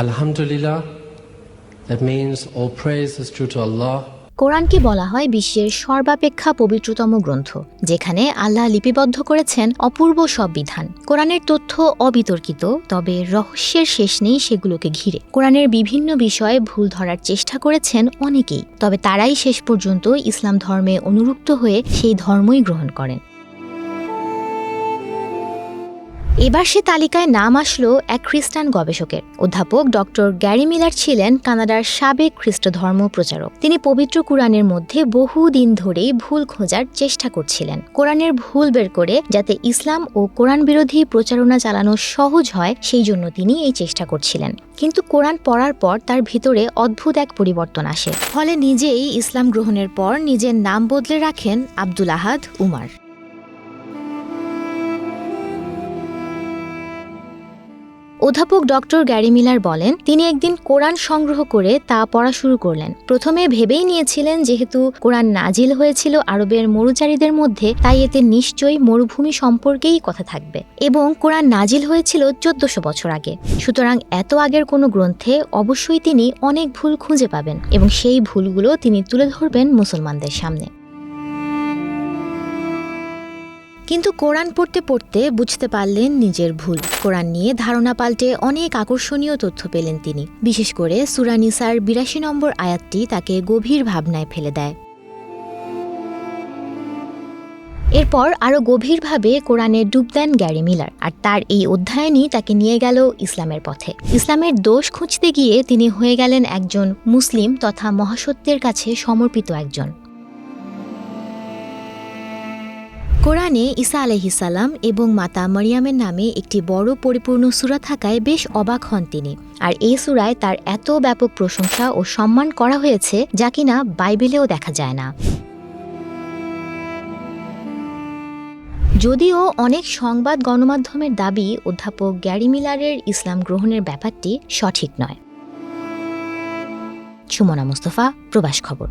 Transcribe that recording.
Alhamdulillah, that means all praise is due to Allah. কোরআনকে বলা হয় বিশ্বের সর্বাপেক্ষা পবিত্রতম গ্রন্থ, যেখানে আল্লাহ লিপিবদ্ধ করেছেন অপূর্ব সব বিধান। কোরআনের তথ্য অবিতর্কিত, তবে রহস্যের শেষ নেই সেগুলোকে ঘিরে। কোরআনের বিভিন্ন বিষয়ে ভুল ধরার চেষ্টা করেছেন অনেকেই, তবে তারাই শেষ পর্যন্ত ইসলাম ধর্মে অনুরক্ত হয়ে সেই ধর্মই গ্রহণ করেন। এবার সে তালিকায় নাম আসলো এক খ্রিস্টান গবেষকের। অধ্যাপক ডক্টর গ্যারি মিলার ছিলেন কানাডার সাবেক খ্রিস্ট ধর্ম প্রচারক। তিনি পবিত্র কোরআনের মধ্যে বহুদিন ধরেই ভুল খোঁজার চেষ্টা করছিলেন, কোরআনের ভুল বের করে যাতে ইসলাম ও কোরআন বিরোধী প্রচারণা চালানো সহজ হয়, সেই জন্য তিনি এই চেষ্টা করছিলেন। কিন্তু কোরআন পড়ার পর তার ভিতরে অদ্ভুত এক পরিবর্তন আসে। ফলে নিজেই ইসলাম গ্রহণের পর নিজের নাম বদলে রাখেন আব্দুল আহাদ উমার। অধ্যাপক ডক্টর গ্যারি মিলার বলেন, তিনি একদিন কোরআন সংগ্রহ করে তা পড়া শুরু করলেন। প্রথমে ভেবেই নিয়েছিলেন যেহেতু কোরআন নাজিল হয়েছিল আরবের মরুচারীদের মধ্যে, তাই এতে নিশ্চয়ই মরুভূমি সম্পর্কেই কথা থাকবে, এবং কোরআন নাজিল হয়েছিল 1400 বছর আগে। সুতরাং এত আগের কোনো গ্রন্থে অবশ্যই তিনি অনেক ভুল খুঁজে পাবেন, এবং সেই ভুলগুলো তিনি তুলে ধরবেন মুসলমানদের সামনে। কিন্তু কোরআন পড়তে পড়তে বুঝতে পারলেন নিজের ভুল। কোরআন নিয়ে ধারণা পাল্টে অনেক আকর্ষণীয় তথ্য পেলেন তিনি। বিশেষ করে সূরা নিসার 82 নম্বর আয়াতটি তাকে গভীর ভাবনায় ফেলে দেয়। এরপর আরও গভীরভাবে কোরআনে ডুব দেন গ্যারি মিলার, আর তার এই অধ্যয়নই তাকে নিয়ে গেল ইসলামের পথে। ইসলামের দোষ খুঁজতে গিয়ে তিনি হয়ে গেলেন একজন মুসলিম তথা মহাসত্যের কাছে সমর্পিত একজন। কোরআনে ঈসা আলাইহিস সালাম এবং মাতা মারিয়ামের নামে একটি বড় পরিপূর্ণ সূরা থাকায় বেশ অবাক হন তিনি। আর এই সূরায় তার এত ব্যাপক প্রশংসা ও সম্মান করা হয়েছে যা কিনা বাইবেলেও দেখা যায় না। যদিও অনেক সংবাদ গণমাধ্যমের দাবি অধ্যাপক গ্যারি মিলারের ইসলাম গ্রহণের ব্যাপারটি সঠিক নয়। সুমনা মুস্তফা, প্রবাস খবর।